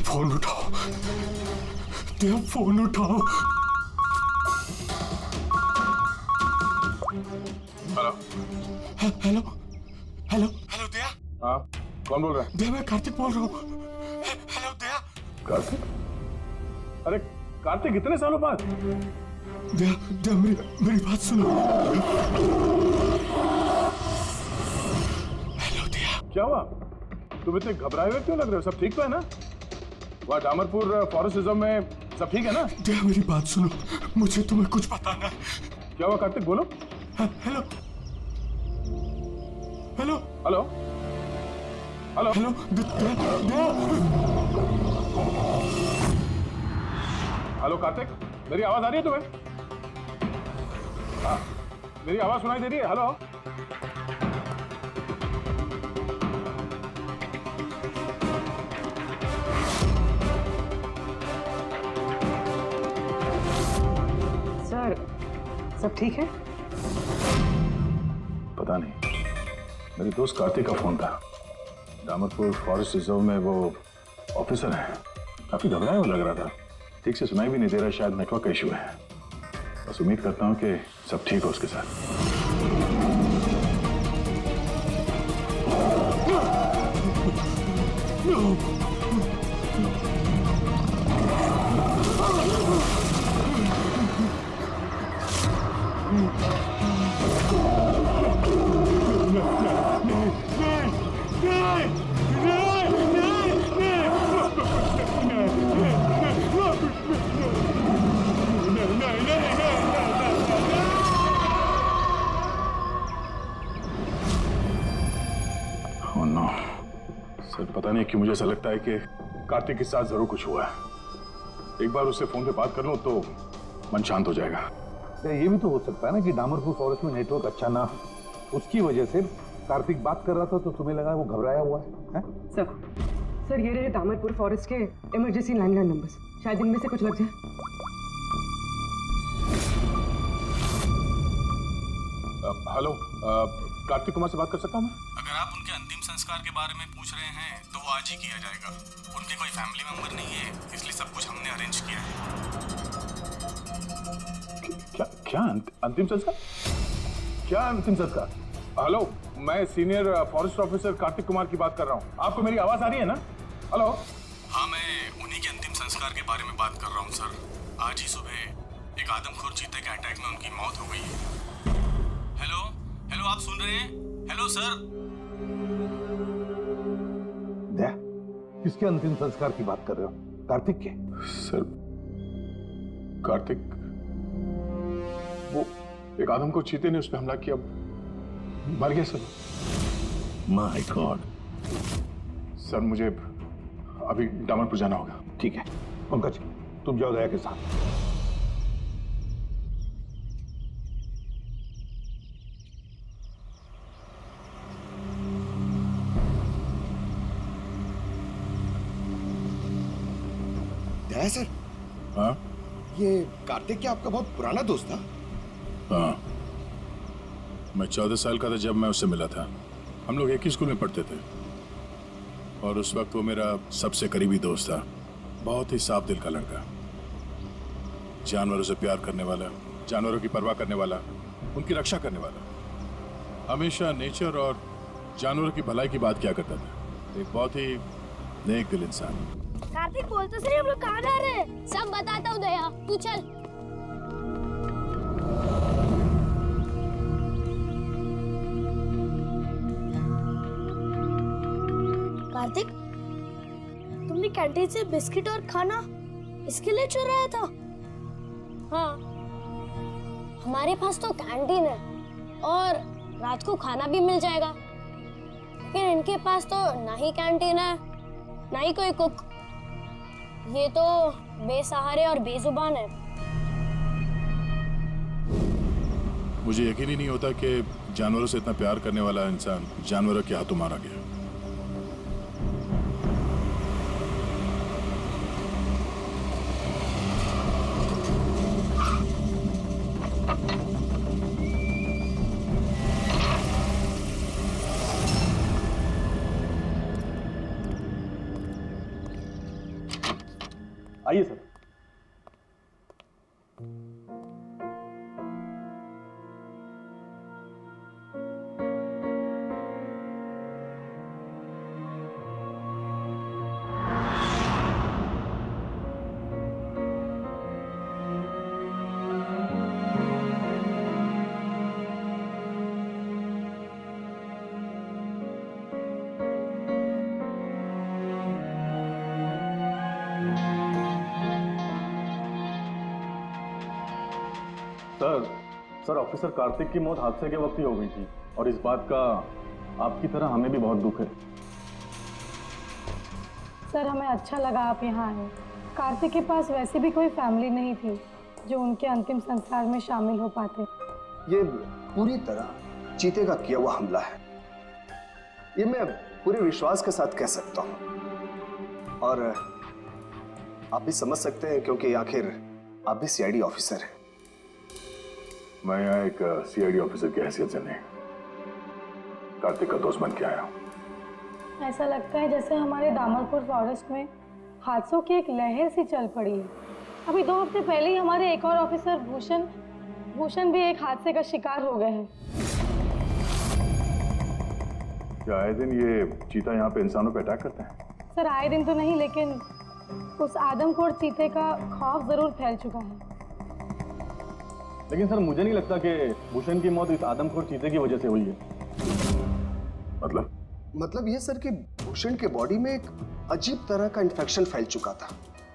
Phone उठाओ, देव phone उठाओ। Hello hello hello hello दया। हाँ, कौन बोल रहा है? दया, मैं कार्तिक बोल रहा हूँ। हेलो दया। कार्तिक? अरे कार्तिक, इतने सालों बाद? दया दया, मेरी बात सुनो। हेलो दया। क्या हुआ? तुम इतने घबराए हुए क्यों लग रहे हो? सब ठीक तो है ना? वहाँ डामरपुर फॉरेस्ट रिजर्व में सब ठीक है ना? दया, मेरी बात सुनो, मुझे तुम्हें कुछ बताना है। क्या हुआ कार्तिक, बोलो। Hello hello hello hello hello Daya. Hello Kartik, मेरी आवाज आ रही है तुम्हें? हाँ, मेरी आवाज सुनाई दे रही है? हेलो सर, सब ठीक है? पता नहीं, मेरे दोस्त कार्तिक का फोन था। डामरपुर फॉरेस्ट रिजर्व में वो ऑफिसर है, काफी घबराया हुआ लग रहा था। ठीक से सुनाई भी नहीं दे रहा, शायद नेटवर्क का इशू है। बस उम्मीद करता हूँ कि सब ठीक हो उसके साथ। सर, पता नहीं क्यों मुझे ऐसा लगता है कि कार्तिक के साथ जरूर कुछ हुआ है। एक बार उससे फोन पे बात कर लूं तो मन शांत हो जाएगा। ये भी तो हो सकता है ना कि डामरपुर फॉरेस्ट में नेटवर्क अच्छा ना हो, उसकी वजह से कार्तिक बात कर रहा था तो तुम्हें लगा वो घबराया हुआ है? सर ये रहे डामरपुर फॉरेस्ट के इमरजेंसी लैंडलाइन नंबर्स, शायद इनमें से कुछ लग जाए। हेलो, कार्तिक कुमार से बात कर सकता हूँ मैं? अगर आप उनके अंतिम संस्कार के बारे में पूछ रहे हैं तो वो आज ही किया जाएगा। उनके कोई फैमिली मेंबर नहीं है, इसलिए सब कुछ हमने अरेंज किया है। क्या अंतिम संस्कार? क्या अंतिम संस्कार? हेलो, मैं senior forest officer Kartik Kumar की बात कर रहा हूँ। आपको मेरी आवाज आ रही है ना? हेलो। हाँ, मैं उन्हीं के अंतिम संस्कार के बारे में बात कर रहा हूँ सर। आज ही सुबह एक आदमखोर चीते के अटैक में उनकी मौत हो गई है। हेलो हेलो, आप सुन रहे हैं? Hello sir. दया, किसके अंतिम संस्कार की बात कर रहे हो? कार्तिक के? सर, कार्तिक, वो एक आदमखोर चीते ने उस पर हमला किया, मर गया सर। My God. सर, मुझे अभी डामरपुर जाना होगा। ठीक है पंकज, तुम जाओ दया के साथ। दया सर, हाँ ये कार्तिक क्या आपका बहुत पुराना दोस्त था? हाँ, मैं 14 साल का था जब मैं उससे मिला था। हम लोग एक ही स्कूल में पढ़ते थे और उस वक्त वो मेरा सबसे करीबी दोस्त था। बहुत ही साफ दिल का लड़का, जानवरों से प्यार करने वाला, जानवरों की परवाह करने वाला, उनकी रक्षा करने वाला। हमेशा नेचर और जानवरों की भलाई की बात किया करता था। एक बहुत ही नेक दिल इंसान। कार्तिक बोल तो सही, हम लोग कहाँ जा रहे हैं? सब बताता हूँ दया, तू चल। कार्तिक, तुमने कैंटीन से बिस्किट और खाना इसके लिए चुराया था? हाँ, हमारे पास तो कैंटीन है और रात को खाना भी मिल जाएगा, लेकिन इनके पास तो ना ही कैंटीन है ना ही कोई कुक। ये तो बेसहारे और बेजुबान है। मुझे यकीन ही नहीं होता कि जानवरों से इतना प्यार करने वाला इंसान जानवरों के हाथों मारा गया। आइए सर। सर, ऑफिसर कार्तिक की मौत हादसे के वक्त ही हो गई थी और इस बात का आपकी तरह हमें भी बहुत दुख है। सर, हमें अच्छा लगा आप यहाँ आए। कार्तिक के पास वैसे भी कोई फैमिली नहीं थी जो उनके अंतिम संस्कार में शामिल हो पाते। ये पूरी तरह चीते का किया हुआ हमला है, ये मैं पूरे विश्वास के साथ कह सकता हूँ। और आप भी समझ सकते हैं क्योंकि आखिर आप भी सीआईडी ऑफिसर हैं। मैं यहाँ एक सीआईडी ऑफिसर की हैसियत से नहीं, कार्तिक का दोस्त बन के आया हूँ। ऐसा लगता है जैसे हमारे दामरपुर फॉरेस्ट में हादसों की एक लहर सी चल पड़ी है। अभी 2 हफ्ते पहले ही हमारे एक और ऑफिसर भूषण भी एक हादसे का शिकार हो गए हैं। क्या आए दिन ये चीता यहाँ पे इंसानों पे अटैक करते हैं? सर, आए दिन तो नहीं, लेकिन उस आदमखोर चीते का खौफ जरूर फैल चुका है। लेकिन सर, मुझे नहीं लगता कि भूषण की मौत इस आदमखोर चीते की वजह से हुई है। मतलब ये सर कि भूषण के बॉडी में एक अजीब तरह का इन्फेक्शन फैल चुका था,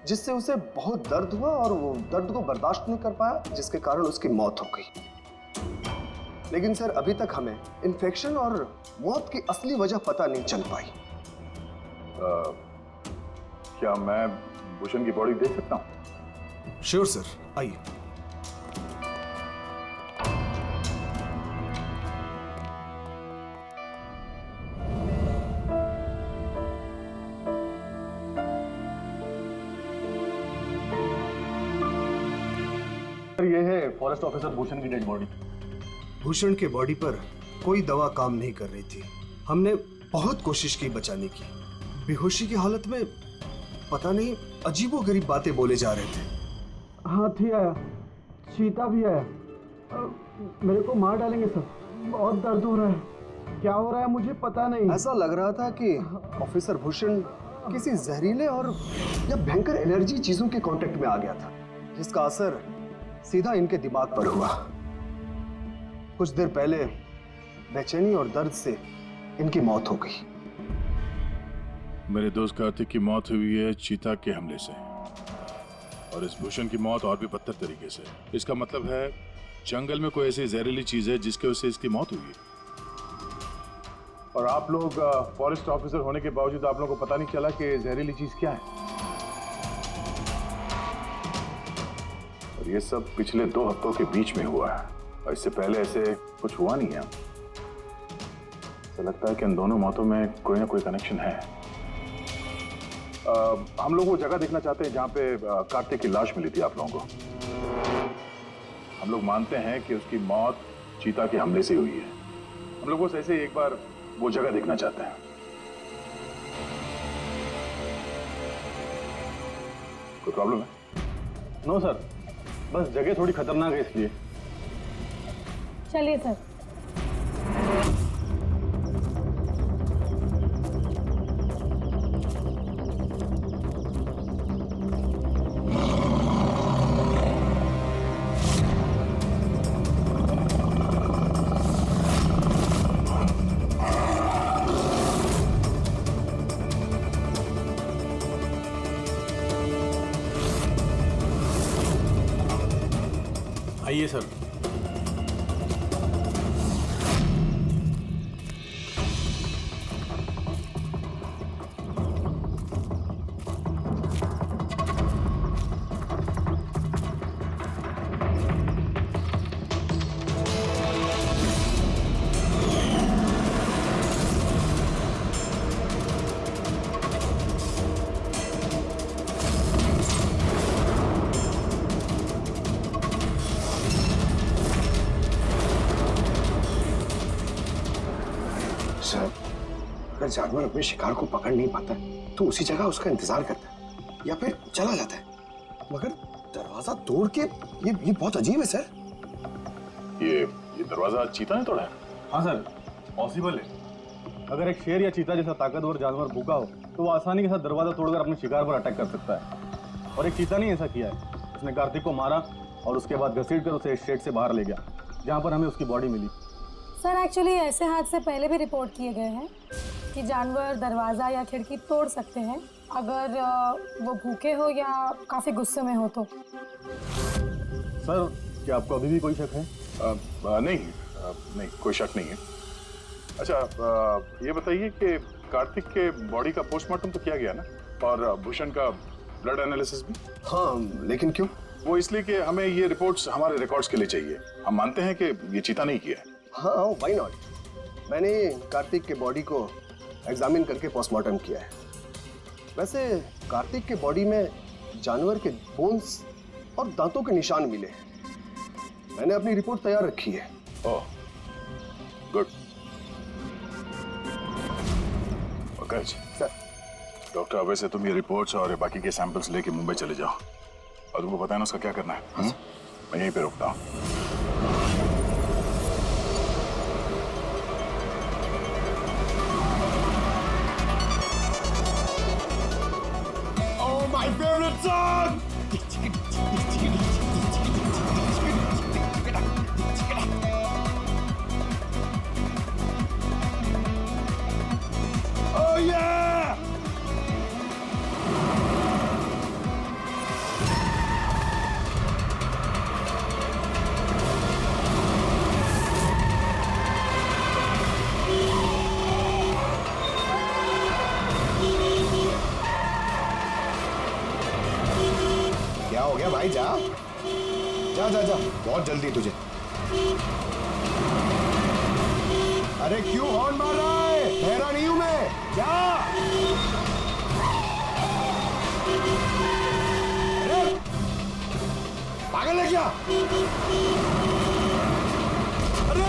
जिससे उसे बहुत दर्द हुआ और वो दर्द को बर्दाश्त नहीं कर पाया, जिसके कारण उसकी मौत हो गई। लेकिन सर, अभी तक हमें इन्फेक्शन और मौत की असली वजह पता नहीं चल पाई। क्या मैं भूषण की बॉडी देख सकता हूँ? श्योर सर, आइए। ये है फॉरेस्ट ऑफिसर भूषण की डेड बॉडी। भूषण के बॉडी पर कोई दवा काम नहीं कर रही थी। हमने बहुत कोशिश की बचाने की। बेहोशी की हालत में पता नहीं अजीबोगरीब बातें बोले जा रहे थे। हाथी आया, चीता भी आया। मेरे को मार डालेंगे सर, बहुत दर्द हो रहा है। क्या हो रहा है मुझे पता नहीं। ऐसा लग रहा था कि ऑफिसर भूषण किसी जहरीले और या भयंकर एनर्जी चीजों के कांटेक्ट में आ गया था, जिसका असर सीधा इनके दिमाग पर हुआ। कुछ देर पहले बेचैनी और दर्द से इनकी मौत हो गई। मेरे दोस्त कार्तिक की मौत हुई है चीता के हमले से, और इस भूषण की मौत और भी बदतर तरीके से। इसका मतलब है जंगल में कोई ऐसी जहरीली चीज है जिसके वजह से इसकी मौत हुई है। और आप लोग फॉरेस्ट ऑफिसर होने के बावजूद आप लोगों को पता नहीं चला कि जहरीली चीज क्या है। और ये सब पिछले 2 हफ्तों के बीच में हुआ है, और इससे पहले ऐसे कुछ हुआ नहीं है। ऐसा लगता है कि इन दोनों मौतों में कोई ना कोई कनेक्शन है। हम लोग वो जगह देखना चाहते हैं जहां पे कार्तिक की लाश मिली थी आप लोगों को। हम लोग मानते हैं कि उसकी मौत चीता के हमले से हुई है। हम लोग बस ऐसे एक बार वो जगह देखना चाहते हैं। कोई प्रॉब्लम है? नो सर, बस जगह थोड़ी खतरनाक है इसलिए। चलिए सर। आइए सर। अगर जानवर अपने शिकार को पकड़ नहीं पाता तो उसी जगह उसका इंतजार करता है या फिर चला जाता है, मगर दरवाजा तोड़ के ये बहुत अजीब है सर। ये दरवाजा चीता ने तोड़ा है? हाँ सर, पॉसिबल है। अगर एक शेर या चीता जैसा ताकतवर जानवर भूखा हो तो वो आसानी के साथ दरवाजा तोड़कर अपने शिकार पर अटैक कर सकता है। और एक चीता ने ऐसा किया है, उसने कार्तिक को मारा और उसके बाद घसीट कर उसे शेड से बाहर ले गया, जहाँ पर हमें उसकी बॉडी मिली। सर एक्चुअली ऐसे हादसे पहले भी रिपोर्ट किए गए हैं कि जानवर दरवाज़ा या खिड़की तोड़ सकते हैं अगर वो भूखे हो या काफ़ी गुस्से में हो तो। सर, क्या आपको अभी भी कोई शक है? नहीं, कोई शक नहीं है। अच्छा, ये बताइए कि कार्तिक के बॉडी का पोस्टमार्टम तो किया गया ना, और भूषण का ब्लड एनालिसिस भी? हाँ, लेकिन क्यों? वो इसलिए कि हमें ये रिपोर्ट्स हमारे रिकॉर्ड्स के लिए चाहिए। हम मानते हैं कि ये चीता नहीं किया है। हाँ, व्हाई नॉट। मैंने कार्तिक के बॉडी को एग्जामिन करके पोस्टमार्टम किया है। वैसे कार्तिक के बॉडी में जानवर के बोन्स और दांतों के निशान मिले हैं। मैंने अपनी रिपोर्ट तैयार रखी है। ओह, गुड। Okay sir. डॉक्टर, अब वैसे तुम ये रिपोर्ट्स और बाकी के सैंपल्स लेके मुंबई चले जाओ, और तुमको पता है ना उसका क्या करना है। मैं यहीं पे रुकता हूँ। My favorite song! Oh yeah! क्या हो गया भाई? जा जा जा जा, बहुत जल्दी तुझे। अरे क्यों हॉर्न मार रहा है? ठहरा नहीं हूं मैं, जा। अरे पागल है क्या? अरे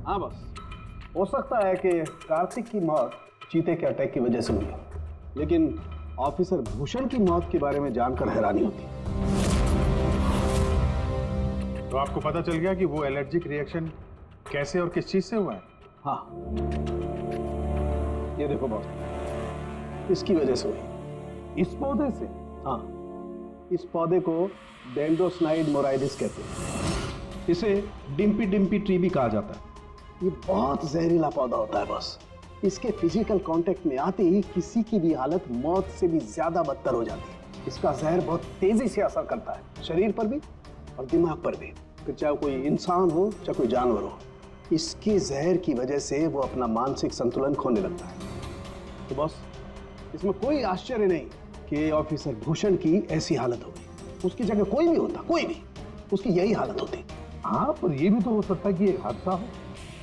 हाँ बस, हो सकता है कि कार्तिक की मौत चीते के अटैक की वजह से हुई, लेकिन ऑफिसर भूषण की मौत के बारे में जानकर हैरानी होती। तो आपको पता चल गया कि वो एलर्जिक रिएक्शन कैसे और किस चीज से हुआ है? हाँ, ये देखो बॉस, इसकी वजह से हुई। इस पौधे से? हाँ, इस पौधे को डेंड्रोस्नाइड मोराइडिस कहते हैं। इसे डिम्पी डिम्पी ट्री भी कहा जाता है। ये बहुत जहरीला पौधा होता है बॉस। इसके फिजिकल कांटेक्ट में आते ही किसी की भी हालत मौत से भी ज्यादा बदतर हो जाती है। इसका जहर बहुत तेजी से असर करता है, शरीर पर भी और दिमाग पर भी, फिर चाहे कोई इंसान हो चाहे कोई जानवर हो। इसके जहर की वजह से वो अपना मानसिक संतुलन खोने लगता है। तो बॉस, इसमें कोई आश्चर्य नहीं कि ऑफिसर भूषण की ऐसी हालत हो गई। उसकी जगह कोई भी होता, कोई भी, उसकी यही हालत होती। हाँ, पर ये भी तो हो सकता है कि एक हादसा हो।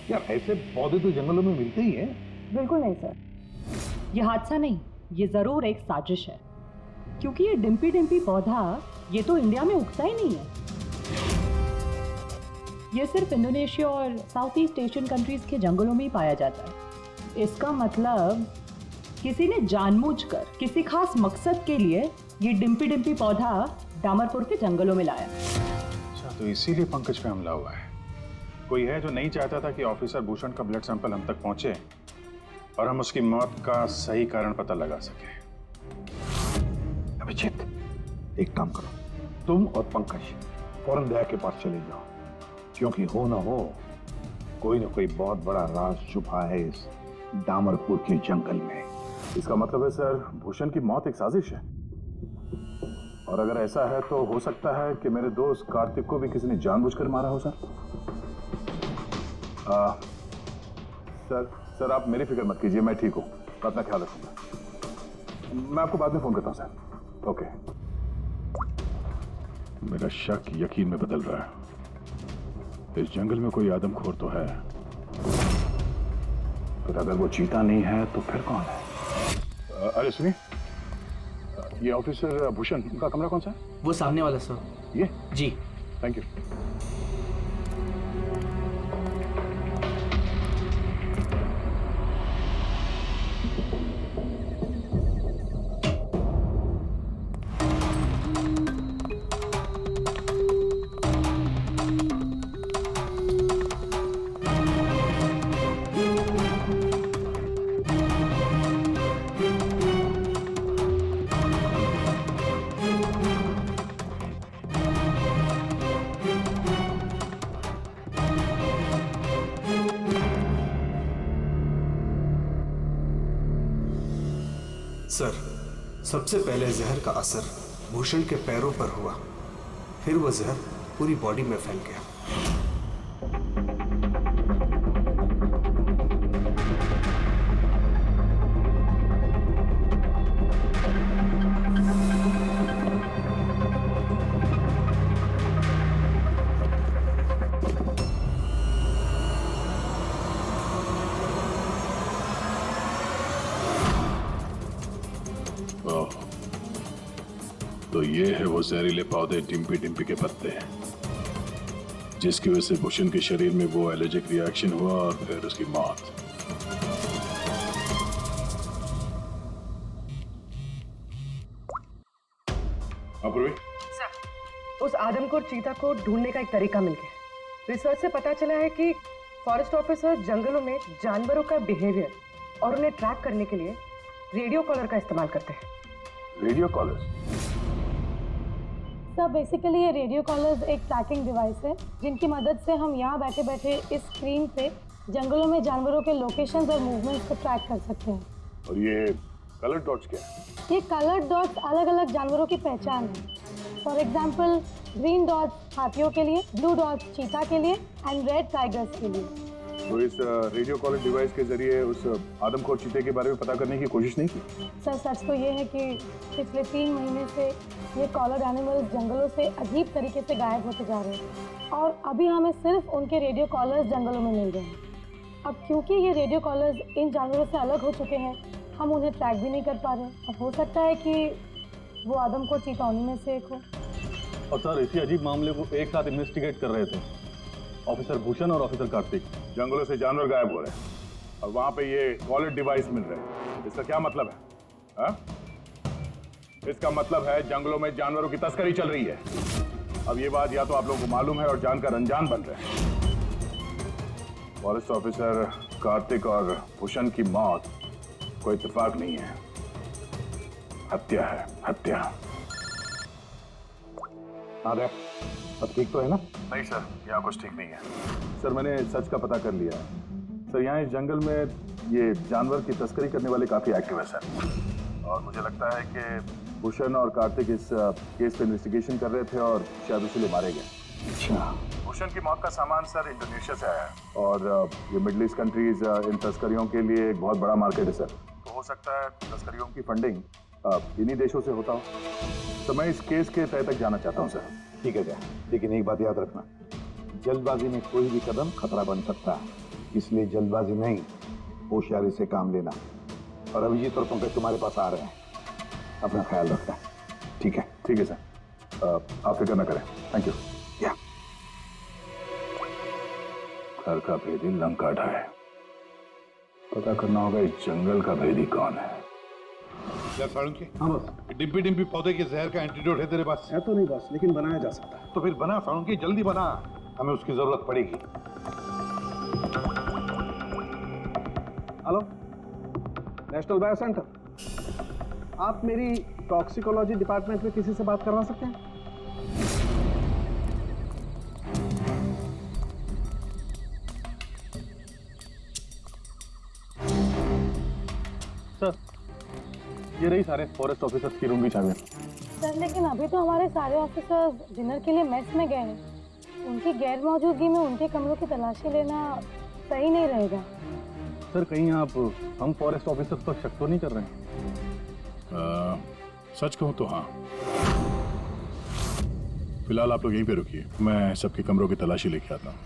यार, ऐसे पौधे तो जंगलों में मिलते ही हैं। बिल्कुल नहीं सर, ये हादसा नहीं, ये जरूर एक साजिश है, क्योंकि ये डिम्पी डिम्पी पौधा ये तो इंडिया में उगता ही नहीं है। ये सिर्फ इंडोनेशिया और साउथ ईस्ट एशियन कंट्रीज के जंगलों में ही पाया जाता है। इसका मतलब किसी ने जानबूझकर किसी खास मकसद के लिए ये डिम्पी डिम्पी पौधा डामरपुर के जंगलों में लाया। अच्छा, तो इसीलिए पंकज पे हमला हुआ है। कोई है जो नहीं चाहता था कि ऑफिसर भूषण का ब्लड सैंपल हम तक पहुंचे और हम उसकी मौत का सही कारण पता लगा सके। अभिजीत, एक काम करो, तुम और पंकज फौरन दया के पास चले जाओ, क्योंकि हो ना हो कोई ना कोई बहुत बड़ा राज छुपा है इस डामरपुर के जंगल में। इसका मतलब है सर, भूषण की मौत एक साजिश है, और अगर ऐसा है तो हो सकता है कि मेरे दोस्त कार्तिक को भी किसी ने जानबूझकर मारा हो सर। सर आप मेरी फिक्र मत कीजिए, मैं ठीक हूँ, मैं अपना ख्याल रखूंगा। मैं आपको बाद में फोन करता हूँ सर। ओके। मेरा शक यकीन में बदल रहा है। इस जंगल में कोई आदमखोर तो है, पर अगर वो चीता नहीं है तो फिर कौन है? अरे सुनिए, ये ऑफिसर भूषण का कमरा कौन सा है? वो सामने वाला सर। ये? जी, थैंक यू। सर, सबसे पहले जहर का असर भूषण के पैरों पर हुआ, फिर वो जहर पूरी बॉडी में फैल गया। तो ये है वो जहरीले पौधे डिम्पी डिम्पी के पत्ते, जिसकी वजह से भूषण के शरीर में वो एलर्जिक रिएक्शन हुआ और फिर उसकी मौत। अपूर्वी, सर, उस आदमखोर चीता को ढूंढने का एक तरीका मिल गया। रिसर्च से पता चला है कि फॉरेस्ट ऑफिसर जंगलों में जानवरों का बिहेवियर और उन्हें ट्रैक करने के लिए रेडियो कॉलर का इस्तेमाल करते हैं। Radio collars? सर बेसिकली ये रेडियो कॉलर्स एक ट्रैकिंग डिवाइस है जिनकी मदद से हम यहाँ बैठे बैठे इस स्क्रीन पे जंगलों में जानवरों के लोकेशंस और मूवमेंट्स को ट्रैक कर सकते हैं। और ये कलर डॉट्स क्या है? ये कलर्ड डॉट्स अलग अलग जानवरों की पहचान है। फॉर एग्जाम्पल ग्रीन डॉट्स हाथियों के लिए, ब्लू डॉट्स चीता के लिए एंड रेड टाइगर्स के लिए। तो इस रेडियो कॉलर डिवाइस के जरिए उस आदमखोर चीते के बारे में पता करने की कोशिश नहीं की? सर सच तो ये है कि पिछले 3 महीने से ये कॉलर एनिमल्स जंगलों से अजीब तरीके से गायब होते जा रहे हैं और अभी हमें सिर्फ उनके रेडियो कॉलर्स जंगलों में मिल रहे हैं। अब क्योंकि ये रेडियो कॉलर्स इन जानवरों से अलग हो चुके हैं, हम उन्हें ट्रैक भी नहीं कर पा रहे। अब हो सकता है कि वो आदमखोर चीता उन्हीं में से एक हो। और सर इसी अजीब मामले को एक साथ इन्वेस्टिगेट कर रहे थे ऑफिसर भूषण और ऑफिसर कार्तिक। जंगलों से जानवर गायब हो रहे हैं और वहां पे ये कॉलर डिवाइस मिल रहे हैं। इसका क्या मतलब है? हा? इसका मतलब है जंगलों में जानवरों की तस्करी चल रही है। अब ये बात या तो आप लोगों को मालूम है और जानकर अनजान बन रहे हैं। फॉरेस्ट ऑफिसर कार्तिक और भूषण की मौत कोई इत्तेफाक नहीं है, हत्या है, हत्या। अरे अब ठीक तो है ना? नहीं सर, यहाँ कुछ ठीक नहीं है। सर मैंने सच का पता कर लिया। सर यहाँ इस जंगल में ये जानवर की तस्करी करने वाले काफी एक्टिव है सर, और मुझे लगता है कि भूषण और कार्तिक इस केस पे इन्वेस्टिगेशन कर रहे थे और शायद इसीलिए मारे गए। अच्छा। भूषण की मौत का सामान सर इंडोनेशिया से आया है और ये मिडिल ईस्ट कंट्रीज इन तस्करियों के लिए एक बहुत बड़ा मार्केट है सर। तो हो सकता है तस्करियों की फंडिंग इन्हीं देशों से होता हो। तो मैं इस केस के तह तक जाना चाहता हूँ सर। ठीक है क्या, लेकिन एक बात याद रखना, जल्दबाजी में कोई भी कदम खतरा बन सकता है, इसलिए जल्दबाजी नहीं, होशियारी से काम लेना। और अभिजीत और पंकज तुम्हारे पास आ रहे हैं, अपना ख्याल रखना। ठीक है? ठीक है सर, आप फिक्र न करें। Thank you. या घर का भेदी लंका ढाए, पता करना होगा इस जंगल का भेदी कौन है। क्या साळुंके? हाँ बस। डिम्पी डिम्पी पौधे के जहर का एंटीडोट है तेरे पास? है तो नहीं बस, लेकिन बनाया जा सकता है। तो फिर बना साळुंके, जल्दी बना, हमें उसकी जरूरत पड़ेगी। हेलो, नेशनल बायो सेंटर, आप मेरी टॉक्सिकोलॉजी डिपार्टमेंट में किसी से बात करवा सकते हैं? सर ये रही सारे फॉरेस्ट ऑफिसर्स की रूम की चाबियां। सर लेकिन अभी तो हमारे सारे ऑफिसर्स डिनर के लिए मेस में गए हैं। उनकी गैर मौजूदगी में उनके कमरों की तलाशी लेना सही नहीं रहेगा। सर कहीं आप हम फॉरेस्ट ऑफिसर्स पर शक तो नहीं कर रहे हैं? सच कहूं तो हाँ। फिलहाल आप लोग यहीं पे रुकिए, मैं सबके कमरों की तलाशी लेके आता हूँ।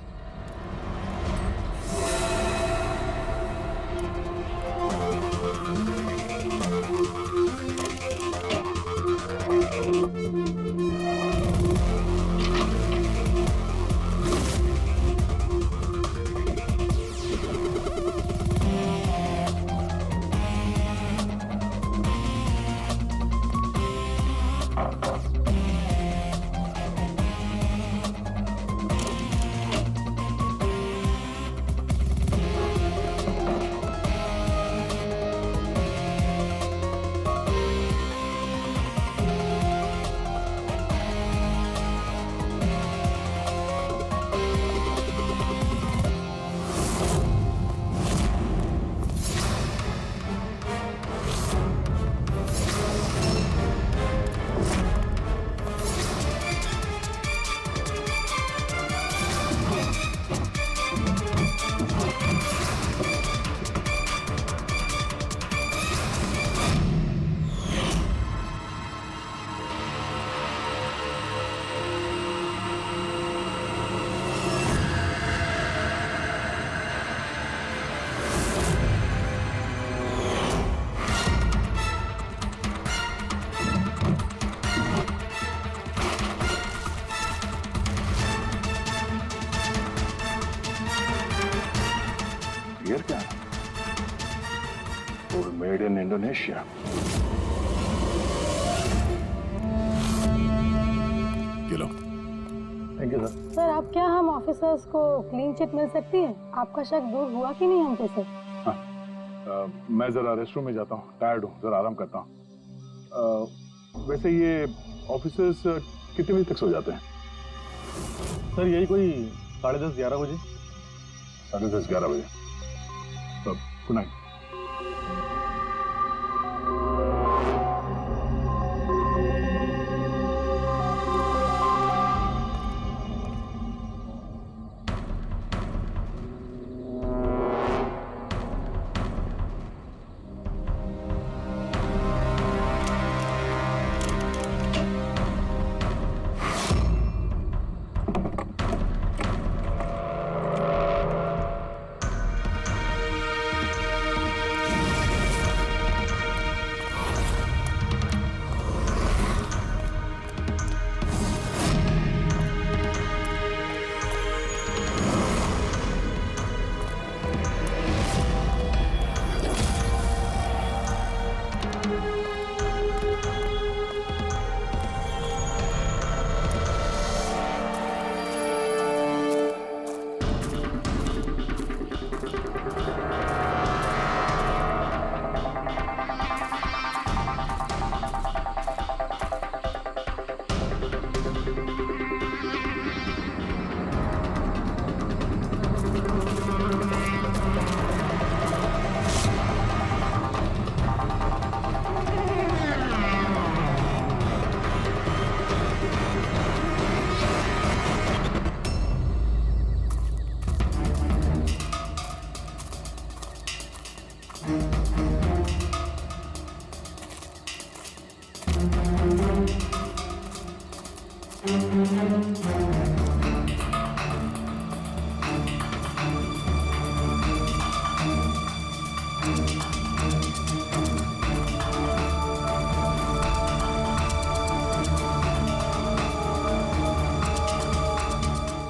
Here क्या? Food made in Indonesia. Kilo. Thank you sir. Sir आप क्या हम ऑफिसर्स को क्लीन चिट मिल सकती है? आपका शक दूर हुआ कि नहीं हम पे सर? हाँ, मैं जरा रेस्टरूम में जाता हूँ, टायर्ड हूँ, जरा आराम करता हूँ। वैसे ये ऑफिसर्स कितने बजे तक सो जाते हैं? सर यही कोई 10:30-11 बजे। 10:30-11 बजे। तो गुड नाइट।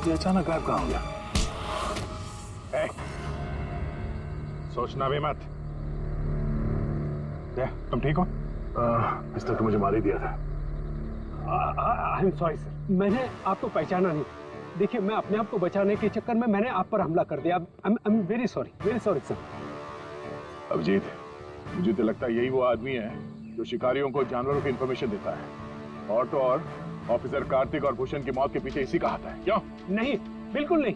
ये अचानक गायब कहाँ हो गया? ए, सोचना भी मत। तुम ठीक हो? मिस्टर, तुम मुझे मार ही दिया था। आई एम सॉरी सर, मैंने आपको पहचाना नहीं। देखिए, मैं अपने आप को बचाने के चक्कर में मैंने आप पर हमला कर दिया। I am very sorry sir. Abhijit, मुझे तो लगता है यही वो आदमी है जो शिकारियों को जानवरों की इंफॉर्मेशन देता है। और तो और ऑफिसर कार्तिक और भूषण की मौत के पीछे इसी का हाथ है। क्यों? नहीं, बिल्कुल नहीं।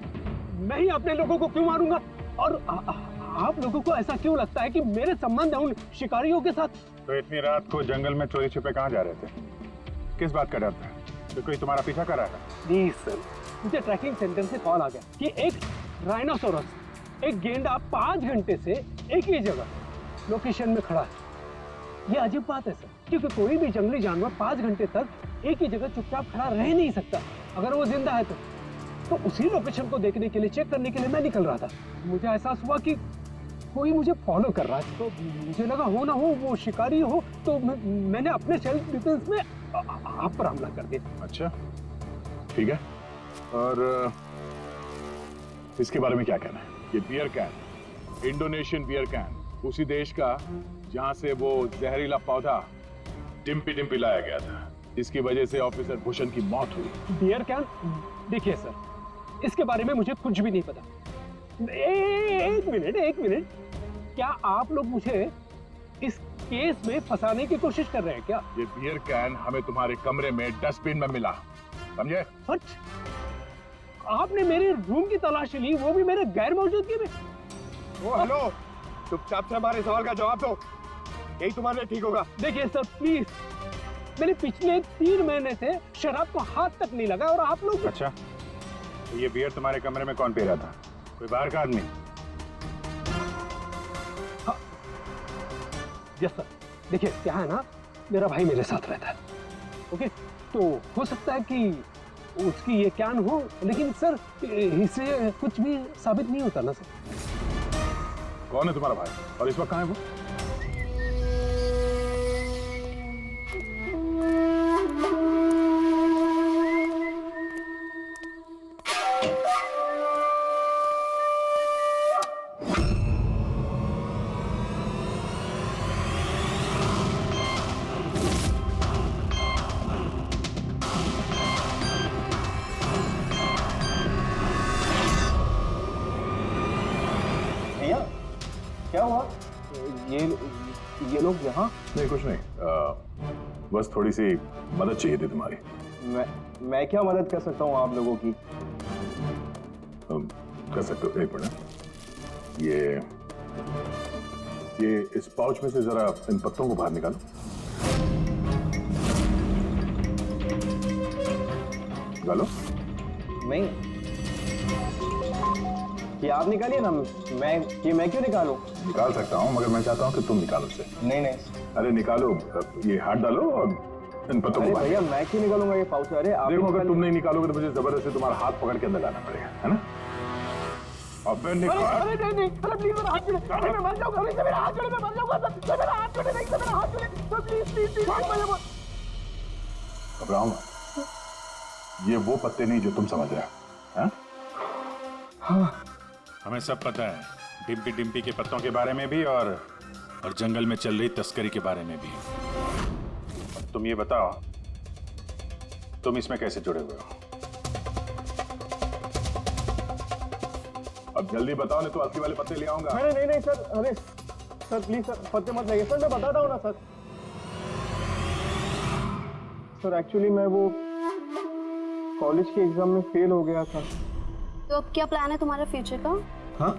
मैं ही अपने लोगों को क्यों मारूंगा? और आप लोगों को ऐसा क्यों लगता है कि मेरे संबंध है उन शिकारियों के साथ? तो इतनी रात को जंगल में चोरी छिपे कहाँ जा रहे थे? किस बात का डर था? तो कोई तुम्हारा पीछा कर रहा था? नहीं सर, मुझे ट्रैकिंग सेंटर से कॉल आ गया कि एक राइनोसोरस, एक गेंडा 5 घंटे से एक ही जगह लोकेशन में खड़ा है। ये अजीब बात है सर, क्योंकि कोई भी जंगली जानवर 5 घंटे तक एक ही जगह चुपचाप खड़ा रह नहीं सकता। अगर वो जिंदा है तो उसी लोकेशन को देखने के लिए, चेक करने के लिए मैं निकल रहा था। मुझे एहसास हुआ कि कोई मुझे फॉलो कर रहा है, तो मुझे लगा हो ना हो वो शिकारी हो, तो मैंने अपने सेल्फ डिफेंस में आप पर हमला कर दिया। अच्छा, ठीक है। और इसके बारे में क्या कहना है? ये beer can, Indonesian beer can, उसी देश का जहां से वो जहरीला पौधा डिम्पी डिम्पी लाया गया था, इसकी वजह से ऑफिसर भूषण की मौत हुई। Beer can? देखिए सर, इसके बारे में मुझे कुछ भी नहीं पता। एक मिनट, क्या आप लोग मुझे इस केस में फंसाने की कोशिश कर रहे हैं क्या? ये बियर कैन हमें तुम्हारे कमरे में डस्टबिन में मिला, समझे? आपने मेरे रूम की तलाशी ली, वो भी मेरे गैर मौजूदगी में। ओ हेलो, चुपचाप से हमारे सवाल का जवाब दो, यही तुम्हारे लिए ठीक होगा। देखिए सर प्लीज, मैंने पिछले 3 महीने से शराब को हाथ तक नहीं लगा और आप लोग। अच्छा, तो ये बियर तुम्हारे कमरे में कौन पी रहा था? कोई बाहर का आदमी? हाँ, यस सर। देखिए क्या है ना, मेरा भाई मेरे साथ रहता है, ओके? तो हो सकता है कि उसकी ये कैन हो, लेकिन सर इससे कुछ भी साबित नहीं होता ना सर। कौन है तुम्हारा भाई और इस वक्त कहाँ है वो? क्या हुआ? ये लोग यहाँ? नहीं, कुछ नहीं। बस थोड़ी सी मदद चाहिए थी तुम्हारी। मैं क्या मदद कर सकता हूँ आप लोगों की? कर सकते हो, एक मिनट। ये इस पाउच में से जरा इन पत्तों को बाहर निकालो। निकालो। नहीं, ये आप निकालिए ना। मैं क्यों निकालूं? निकाल सकता हूँ, मगर मैं चाहता हूँ कि तुम निकालो उसे। नहीं। अरे निकालो, ये हाथ डालो और इन पत्तों को बाहर। भैया मैं क्यों निकालूंगा ये पाउच? अरे आप देखो, अगर तुम नहीं निकालोगे तो मुझे जबरदस्ती तुम्हारा हाथ पकड़ के अंदर लाना पड़ेगा, है ना? अब निकाल। अरे नहीं, अरे प्लीज मेरा हाथ छोड़े, अरे मैं मर जाऊंगा, अरे मेरा हाथ छोड़े, मैं मर जाऊंगा सर, मेरा हाथ छोड़े, नहीं मेरा हाथ छोड़े, तो प्लीज घबराओ मत। ये वो पत्ते नहीं जो तुम समझ रहे हो। हाँ, हमें सब पता है, डिम्पी डिम्पी के पत्तों के बारे में भी और जंगल में चल रही तस्करी के बारे में भी। तुम ये बताओ, तुम इसमें कैसे जुड़े हुए हो? अब जल्दी बताओ, नहीं तो असली वाले पत्ते ले आऊंगा। अरे नहीं सर, अरे सर प्लीज सर, पत्ते मत लगाइए सर, मैं बताता हूँ ना सर। सर एक्चुअली मैं वो कॉलेज के एग्जाम में फेल हो गया था। तो अब क्या प्लान है तुम्हारा फ्यूचर का? हाँ,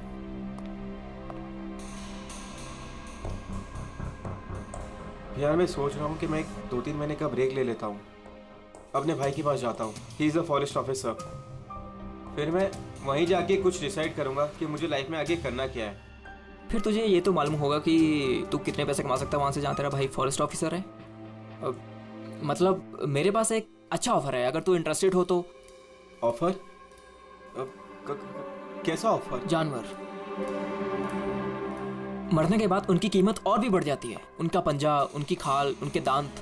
यार मैं सोच रहा हूँ कि मैं 2-3 महीने का ब्रेक ले लेता हूँ, अपने भाई के पास जाता हूँ। He is a forest officer. फिर मैं वहीं जाके कुछ डिसाइड करूँगा कि मुझे लाइफ में आगे करना क्या है। फिर तुझे ये तो मालूम होगा कि तू कितने पैसे कमा सकता है वहाँ से जहाँ तेरा भाई फॉरेस्ट ऑफिसर है। मतलब मेरे पास एक अच्छा ऑफर है, अगर तू इंटरेस्टेड हो तो। ऑफर? कैसा ऑफर? जानवर मरने के बाद उनकी कीमत और भी बढ़ जाती है। उनका पंजा, उनकी खाल, उनके दांत,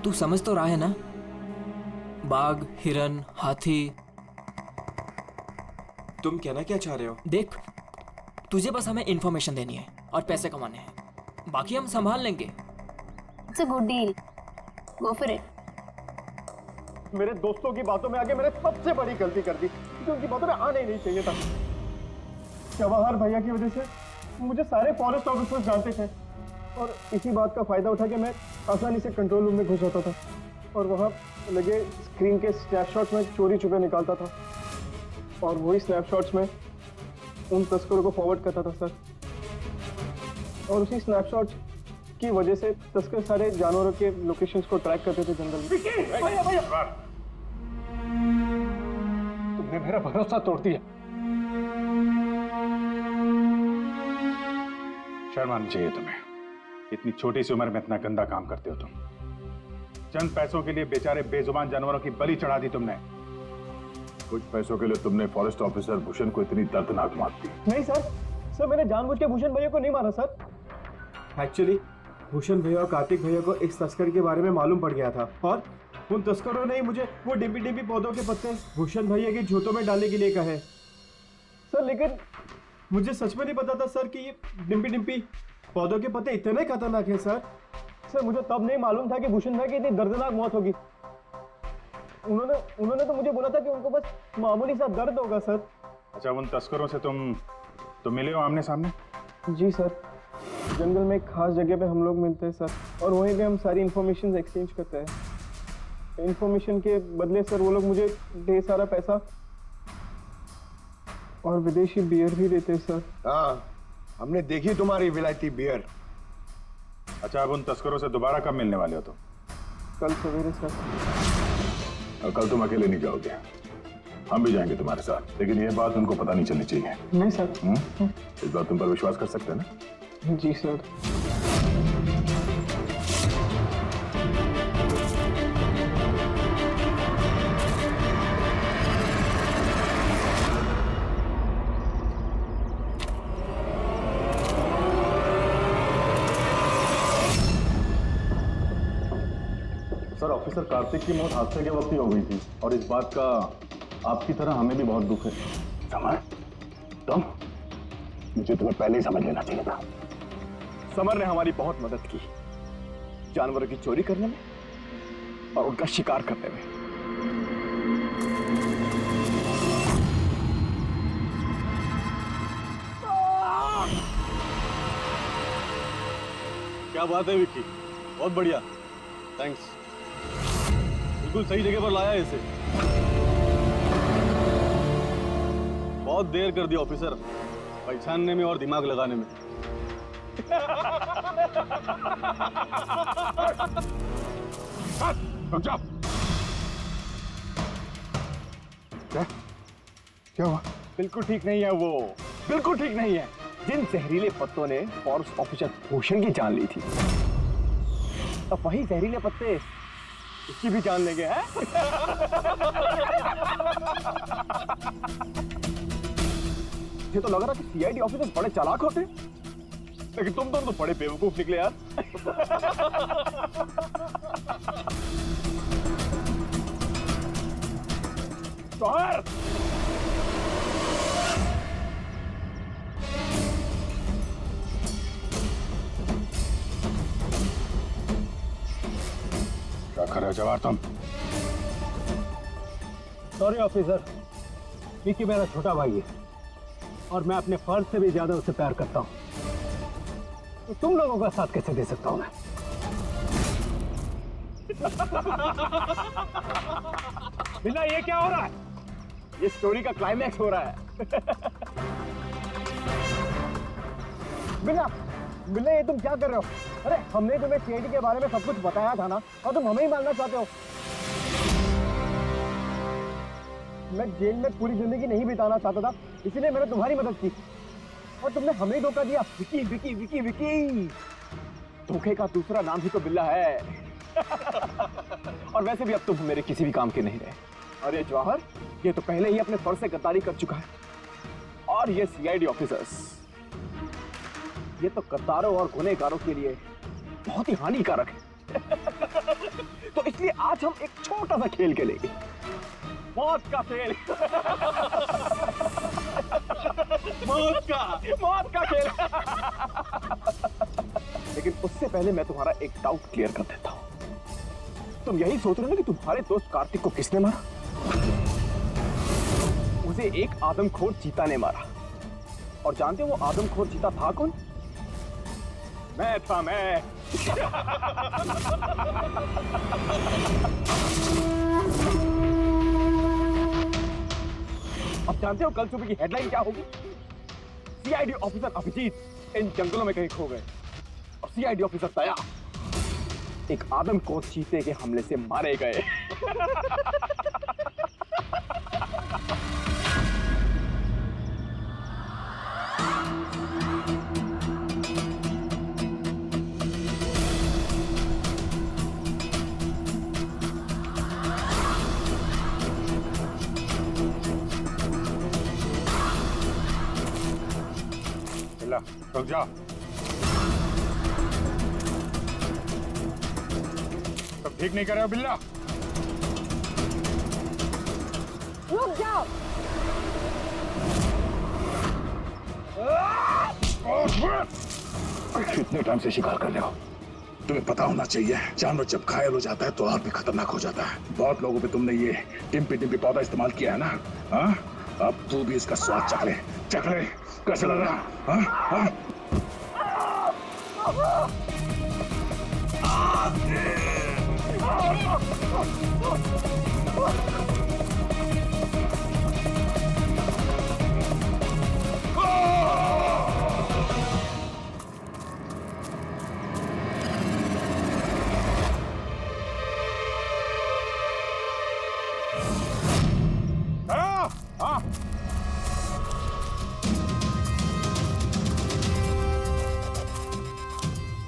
तू समझ तो रहा है ना? बाघ, हिरन, हाथी। तुम कहना क्या चाह रहे हो? देख, तुझे बस हमें इंफॉर्मेशन देनी है और पैसे कमाने हैं, बाकी हम संभाल लेंगे। It's a good deal. Go for it. मेरे दोस्तों की बातों में आगे मैंने सबसे बड़ी गलती कर दी, क्योंकि उनकी बातों में आना ही नहीं चाहिए था। जवाहर भैया की वजह से मुझे सारे फॉरेस्ट ऑफिसर्स जानते थे और इसी बात का फायदा उठा के मैं आसानी से कंट्रोल रूम में घुस जाता था और वहाँ लगे स्क्रीन के स्नैपशॉट्स में चोरी छुपे निकालता था और वही स्नैपशॉट्स में उन तस्करों को फॉरवर्ड करता था सर। और उसी स्नैपशॉट्स की वजह से तस्कर सारे जानवरों के लोकेशंस को ट्रैक करते थे जंगल में। भैया तुमने मेरा भरोसा तोड़ दिया। शर्म आनी चाहिए तुम्हें, इतनी छोटी सी उम्र में इतना गंदा काम करते हो तुम। चंद पैसों के लिए बेचारे बेजुबान जानवरों की बलि चढ़ा दी तुमने। कुछ पैसों के लिए तुमने फॉरेस्ट ऑफिसर भूषण को इतनी दर्दनाक मार दी। नहीं सर, मैंने जानबूझ के भूषण भैया को नहीं मारा सर। एक्चुअली भूषण भैया और कार्तिक भैया को इस तस्कर के बारे में मालूम पड़ गया था और उन तस्करों ने मुझे वो डिम्पी डिम्पी पौधों के पत्ते भूषण भैया के जूतों में डालने के लिए कहे सर। लेकिन मुझे सच में नहीं पता था सर कि ये डिम्पी डिम्पी पौधों के पत्ते इतने खतरनाक हैं सर। मुझे तब नहीं मालूम था कि भूषण भाई की इतनी दर्दनाक मौत होगी। उन्होंने तो मुझे बोला था कि उनको बस मामूली सा दर्द होगा सर। अच्छा, उन तस्करों से तुम मिले हो आमने सामने? जी सर, जंगल में एक खास जगह पे हम लोग मिलते हैं सर और वहीं पे हम सारी इंफॉर्मेशन एक्सचेंज करते हैं। इंफॉर्मेशन के बदले सर वो लोग मुझे ढेर सारा पैसा और विदेशी बियर भी देते हैं सर। हाँ, हमने देखी तुम्हारी विलायती बियर। अच्छा, अब उन तस्करों से दोबारा कब मिलने वाले हो तुम? कल सवेरे सर। और कल तुम अकेले नहीं जाओगे, हम भी जाएंगे तुम्हारे साथ, लेकिन ये बात उनको पता नहीं चलनी चाहिए। नहीं सर। इस बात तुम पर विश्वास कर सकते हैं ना? जी सर। सर, ऑफिसर कार्तिक की मौत हादसे के वक्त ही हो गई थी और इस बात का आपकी तरह हमें भी बहुत दुख है। समर, तुम, मुझे तुम्हें पहले ही समझ लेना चाहिए था। समर ने हमारी बहुत मदद की, जानवरों की चोरी करने में और उनका शिकार करने में। क्या बात है विक्की, बहुत बढ़िया। थैंक्स, बिल्कुल सही जगह पर लाया है इसे। बहुत देर कर दिया ऑफिसर, पहचानने में और दिमाग लगाने में। रुक जाओ। क्या हुआ? बिल्कुल ठीक नहीं है वो, बिल्कुल ठीक नहीं है। जिन जहरीले पत्तों ने फॉरेस्ट ऑफिसर भूषण की जान ली थी, अब वही जहरीले पत्ते इसकी भी जान लेंगे, हैं? ये तो लग रहा कि सीआईडी ऑफिसर्स बड़े चालाक होते, लेकिन तुम तो बड़े बेवकूफ निकले यार। जौहर! क्या कर रहे हो जवाहर तुम? सॉरी ऑफिसर, विकी मेरा छोटा भाई है और मैं अपने फर्ज से भी ज्यादा उसे प्यार करता हूं, तो तुम लोगों का साथ कैसे दे सकता हूं मैं? बिना ये क्या हो रहा है? ये स्टोरी का क्लाइमैक्स हो रहा है। बिना बिना ये तुम क्या कर रहे हो? अरे हमने तुम्हें सीआईडी के बारे में सब कुछ बताया था ना, और तुम हमें ही मारना चाहते हो। मैं जेल में पूरी जिंदगी नहीं बिताना चाहता था, इसीलिए मैंने तुम्हारी मदद की, और तुमने हमें ही धोखा दिया। विकी विकी विकी विकी, धोखे का दूसरा नाम ही तो बिल्ला है। और वैसे भी अब तुम मेरे किसी भी काम के नहीं रहे। अरे जवाहर, ये तो पहले ही अपने फर्ज से गद्दारी कर चुका है, और ये सीआईडी ऑफिसर्स, ये तो गद्दारों और गुनहगारों के लिए बहुत ही हानिकारक है। तो इसलिए आज हम एक छोटा सा खेल खेलेंगे, मौत का खेल। मौत का खेल। लेकिन उससे पहले मैं तुम्हारा एक डाउट क्लियर कर देता हूं। तुम यही सोच रहे हो कि तुम्हारे दोस्त कार्तिक को किसने मारा? उसे एक आदमखोर चीता ने मारा, और जानते हो वो आदमखोर चीता था कौन? मैं था, मैं। अब जानते हो कल सुबह की हेडलाइन क्या होगी? सीआईडी ऑफिसर अभिजीत इन जंगलों में कहीं खो गए, और सीआईडी ऑफिसर दया एक आदमखोर चीते के हमले से मारे गए। रुक जाओ। तुम ठीक नहीं कर रहे हो बिल्ला? रुक जाओ। कितने टाइम से शिकार कर रहे हो? तुम्हें पता होना चाहिए, जानवर जब घायल हो जाता है तो और भी खतरनाक हो जाता है। बहुत लोगों पे तुमने ये डिम्पी डिम्पी पौधा इस्तेमाल किया है ना? हाँ, अब तू भी इसका स्वाद चख ले। चख ले, कैसा लग रहा? हाँ हाँ।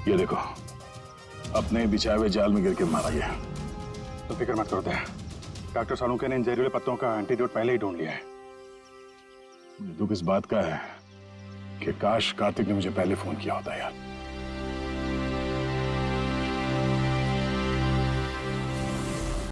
ये देखो, अपने बिछाए हुए जाल में गिर के मारा गया। तो फिक्र मत करो दया, डॉक्टर सानूके ने इन जहरीले पत्तों का एंटीडोट पहले ही ढूंढ लिया है। मुझे दुख इस बात का है कि काश कार्तिक ने मुझे पहले फोन किया होता यार।